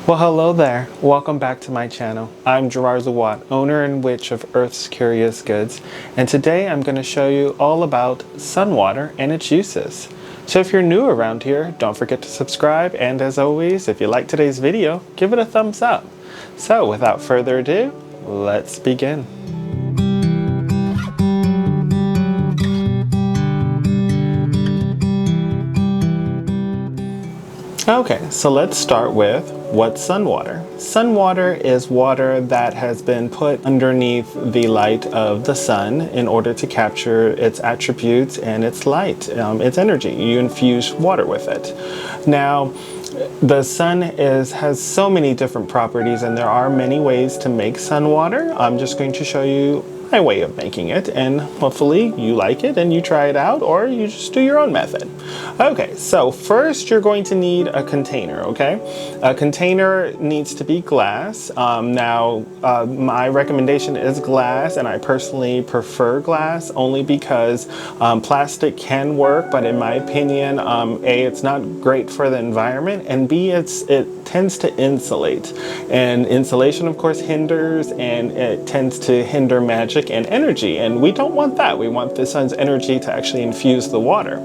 Well, hello there. Welcome back to my channel. I'm Gerard Zawad, owner and witch of Earth's Curious Goods, and today I'm going to show you all about sun water and its uses. So if you're new around here, don't forget to subscribe, and as always, if you like today's video, give it a thumbs up. So without further ado, let's begin. Okay, so let's start with what's sun water. Sun water is water that has been put underneath the light of the sun in order to capture its attributes and its light, its energy. You infuse water with it. Now, the sun has so many different properties, and there are many ways to make sun water. I'm just going to show you my way of making it, and hopefully you like it and you try it out, or you just do your own method. Okay, so first you're going to need a container, okay? A container needs to be glass. My recommendation is glass, and I personally prefer glass only because plastic can work, but in my opinion, A, it's not great for the environment, and B, it tends to insulate. And insulation, of course, hinders, and it tends to hinder magic and energy, and we don't want that. We want the sun's energy to actually infuse the water.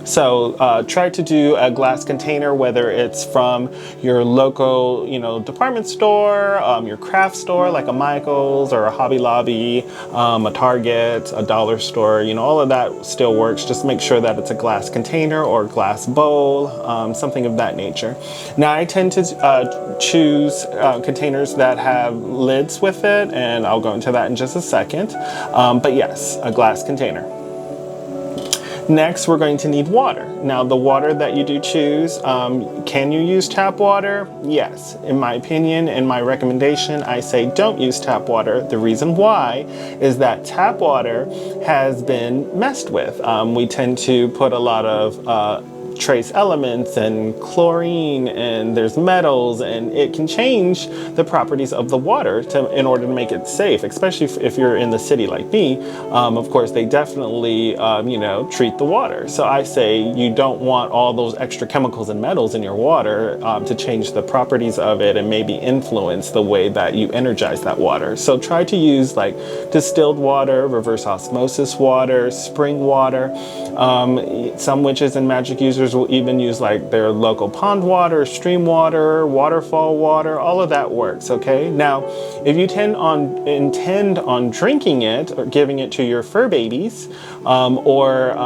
So try to do a glass container, whether it's from your local, department store, your craft store like a Michael's or a Hobby Lobby, a Target, a dollar store, all of that still works. Just make sure that it's a glass container or glass bowl, something of that nature. Now I tend to choose containers that have lids with it, and I'll go into that in just a second. But yes, a glass container. Next, we're going to need water. Now, the water that you do choose, can you use tap water? Yes. In my opinion and my recommendation, I say don't use tap water. The reason why is that tap water has been messed with. We tend to put a lot of trace elements and chlorine, and there's metals, and it can change the properties of the water in order to make it safe, especially if you're in the city like me. Of course, they definitely treat the water. So I say you don't want all those extra chemicals and metals in your water to change the properties of it and maybe influence the way that you energize that water. So try to use like distilled water, reverse osmosis water, spring water. Some witches and magic users will even use like their local pond water, stream water, waterfall water. All of that works, okay? Now, if you intend on drinking it or giving it to your fur babies, or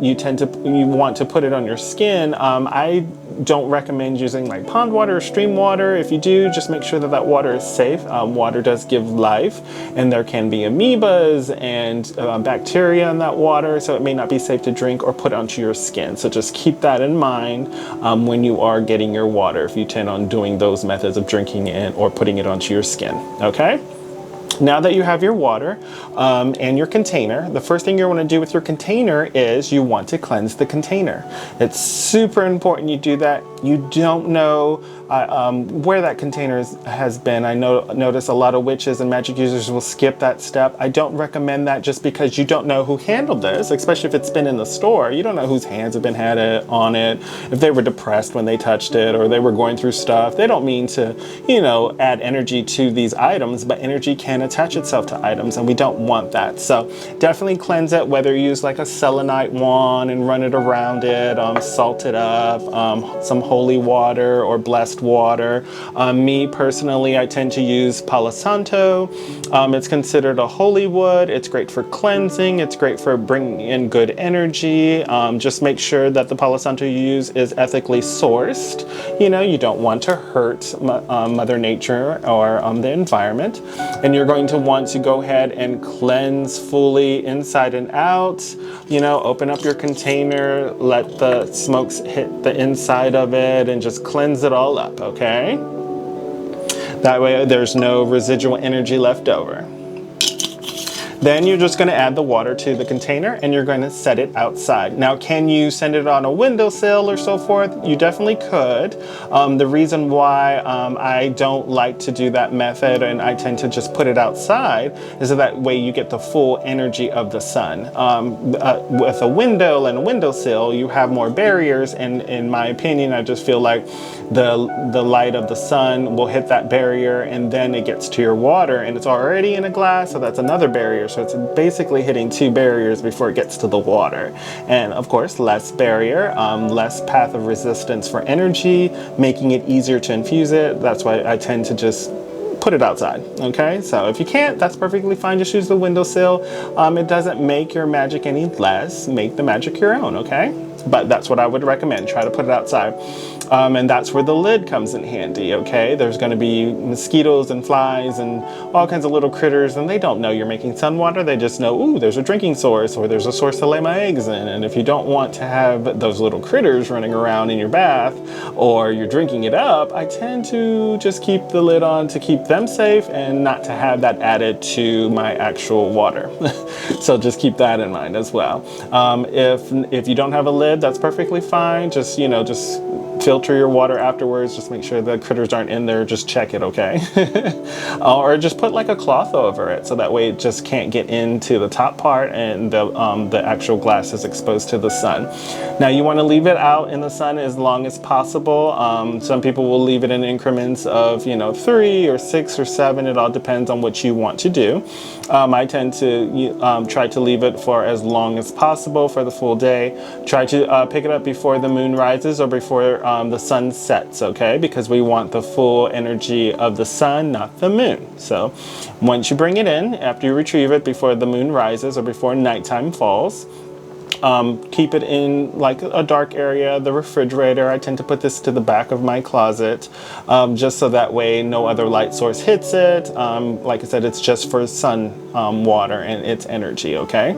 you want to put it on your skin, I don't recommend using like pond water or stream water. If you do, just make sure that that water is safe. Water does give life, and there can be amoebas and bacteria in that water, so it may not be safe to drink or put onto your skin. So just keep that in mind when you are getting your water, if you intend on doing those methods of drinking it or putting it onto your skin, okay? Now that you have your water and your container, the first thing you want to do with your container is you want to cleanse the container. It's super important you do that. You don't know where that container has been. I notice a lot of witches and magic users will skip that step. I don't recommend that just because you don't know who handled this, especially if it's been in the store. You don't know whose hands have been on it, if they were depressed when they touched it or they were going through stuff. They don't mean to, add energy to these items, but energy can attach itself to items, and we don't want that. So definitely cleanse it, whether you use like a selenite wand and run it around it, salt it up, some holy water or blessed water. Me personally, I tend to use Palo Santo. It's considered a holy wood. It's great for cleansing. It's great for bringing in good energy. Just make sure that the Palo Santo you use is ethically sourced. You don't want to hurt Mother Nature or the environment. And you're going to want to go ahead and cleanse fully inside and out. Open up your container, let the smokes hit the inside of it, and just cleanse it all up, okay? That way there's no residual energy left over. Then you're just going to add the water to the container and you're going to set it outside. Now, can you send it on a windowsill or so forth? You definitely could. The reason why I don't like to do that method and I tend to just put it outside is so that way you get the full energy of the sun. With a window and a windowsill, you have more barriers, and in my opinion, I just feel like the light of the sun will hit that barrier and then it gets to your water and it's already in a glass, so that's another barrier. So it's basically hitting two barriers before it gets to the water. And of course, less barrier, less path of resistance for energy, making it easier to infuse it. That's why I tend to just put it outside. Okay, so if you can't, that's perfectly fine. Just use the windowsill. It doesn't make your magic any less. Make the magic your own. Okay, but that's what I would recommend. Try to put it outside. And that's where the lid comes in handy, okay? There's gonna be mosquitoes and flies and all kinds of little critters, and they don't know you're making sun water. They just know, ooh, there's a drinking source, or there's a source to lay my eggs in. And if you don't want to have those little critters running around in your bath, or you're drinking it up, I tend to just keep the lid on to keep them safe and not to have that added to my actual water. So just keep that in mind as well. If you don't have a lid, that's perfectly fine. Just, you know, just filter your water afterwards. Just make sure the critters aren't in there. Just check it, okay? Or just put like a cloth over it so that way it just can't get into the top part and the actual glass is exposed to the sun. Now you want to leave it out in the sun as long as possible. Some people will leave it in increments of 3 or 6 or 7. It all depends on what you want to do. I tend to try to leave it for as long as possible for the full day. Try to pick it up before the moon rises or before the sun sets, okay? Because we want the full energy of the sun, not the moon. So once you bring it in, after you retrieve it before the moon rises or before nighttime falls, keep it in like a dark area, the refrigerator. I tend to put this to the back of my closet, just so that way no other light source hits it. Like I said, it's just for sun water and its energy, okay?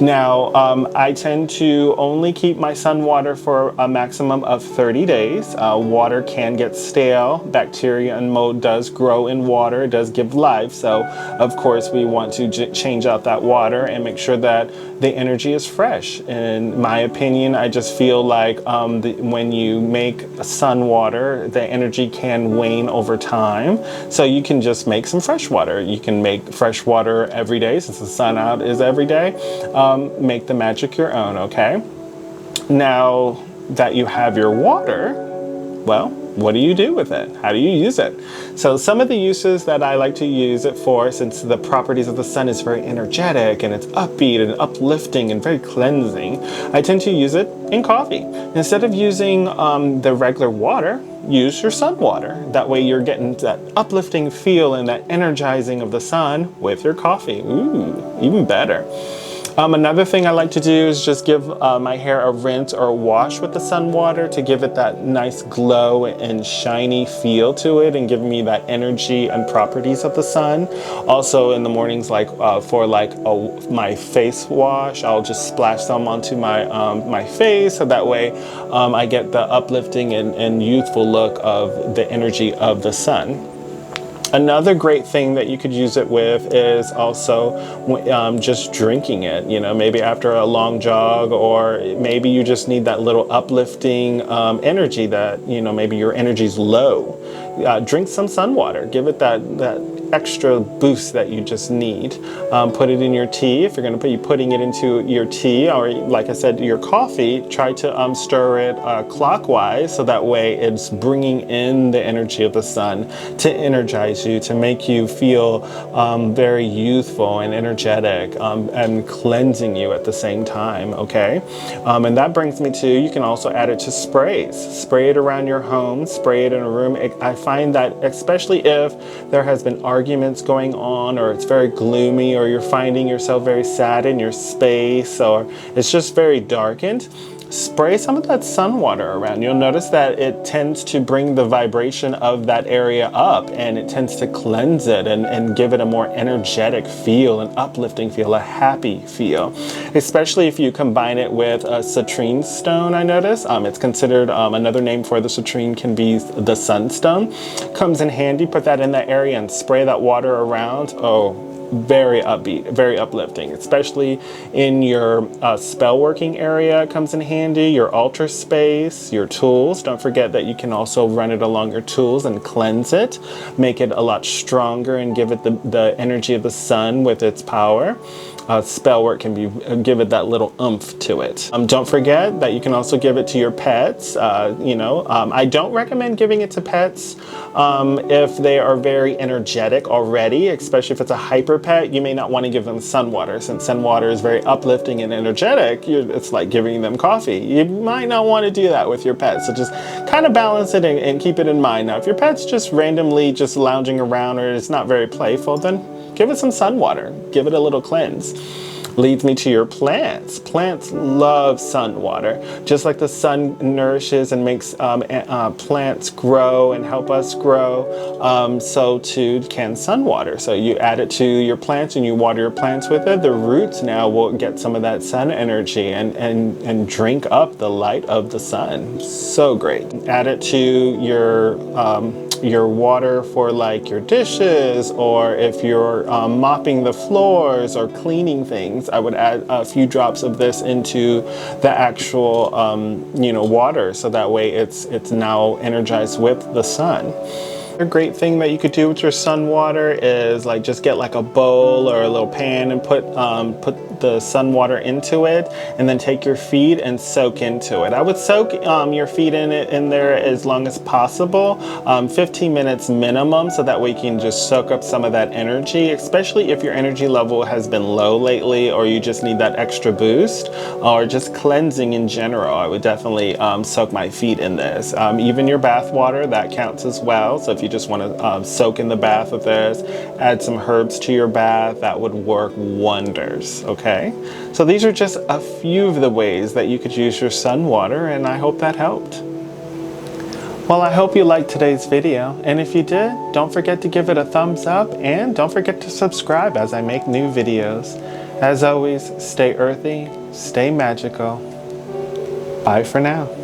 Now, I tend to only keep my sun water for a maximum of 30 days. Water can get stale. Bacteria and mold does grow in water. It does give life. So, of course, we want to change out that water and make sure that the energy is fresh. In my opinion, I just feel like when you make sun water, the energy can wane over time. So you can just make some fresh water. You can make fresh water every day since the sun out is every day. Make the magic your own, okay? Now that you have your water, well, what do you do with it? How do you use it? So some of the uses that I like to use it for, since the properties of the sun is very energetic and it's upbeat and uplifting and very cleansing, I tend to use it in coffee. Instead of using the regular water, use your sun water. That way you're getting that uplifting feel and that energizing of the sun with your coffee. Ooh, even better. Another thing I like to do is just give my hair a rinse or a wash with the sun water to give it that nice glow and shiny feel to it and give me that energy and properties of the sun. Also in the mornings, like for my face wash, I'll just splash some onto my face so that way I get the uplifting and youthful look of the energy of the sun. Another great thing that you could use it with is also just drinking it, maybe after a long jog, or maybe you just need that little uplifting energy that, maybe your energy's low. Drink some sun water. Give it that extra boost that you just need. Put it in your tea. If you're going to be putting it into your tea, or like I said, your coffee, try to stir it clockwise so that way it's bringing in the energy of the sun to energize you, to make you feel very youthful and energetic and cleansing you at the same time, okay? And that brings me to, you can also add it to sprays. Spray it around your home, spray it in a room. I find that especially if there has been arguments going on, or it's very gloomy, or you're finding yourself very sad in your space, or it's just very darkened, spray some of that sun water around. You'll notice that it tends to bring the vibration of that area up, and it tends to cleanse it and give it a more energetic feel, an uplifting feel, a happy feel. Especially if you combine it with a citrine stone, I notice. It's considered, another name for the citrine can be the sunstone. Comes in handy. Put that in that area and spray that water around. Oh, very upbeat, very uplifting, especially in your spell working area. It comes in handy, your altar space, your tools. Don't forget that you can also run it along your tools and cleanse it, make it a lot stronger and give it the energy of the sun with its power. Spell work can give it that little oomph to it. Don't forget that you can also give it to your pets. I don't recommend giving it to pets if they are very energetic already, especially if it's a hyper pet. You may not want to give them sun water, since sun water is very uplifting and energetic. It's like giving them coffee. You might not want to do that with your pets, so just kind of balance it and keep it in mind. Now, if your pet's just randomly just lounging around or it's not very playful, then give it some sun water. Give it a little cleanse. Leads me to your plants. Plants love sun water. Just like the sun nourishes and makes plants grow and help us grow, so too can sun water. So you add it to your plants and you water your plants with it. The roots now will get some of that sun energy and drink up the light of the sun. So great. Add it to your water for like your dishes, or if you're mopping the floors or cleaning things, I would add a few drops of this into the actual water, so that way it's now energized with the sun. A great thing that you could do with your sun water is like just get like a bowl or a little pan and put the sun water into it, and then take your feet and soak into it. I would soak your feet in there as long as possible, 15 minutes minimum, so that way you can just soak up some of that energy, especially if your energy level has been low lately or you just need that extra boost, or just cleansing in general. I would definitely soak my feet in this. Even your bath water, that counts as well. So if you just want to soak in the bath with this, add some herbs to your bath, that would work wonders. Okay, so these are just a few of the ways that you could use your sun water, and I hope that helped. Well, I hope you liked today's video, and if you did, don't forget to give it a thumbs up, and don't forget to subscribe as I make new videos. As always, stay earthy, stay magical. Bye for now.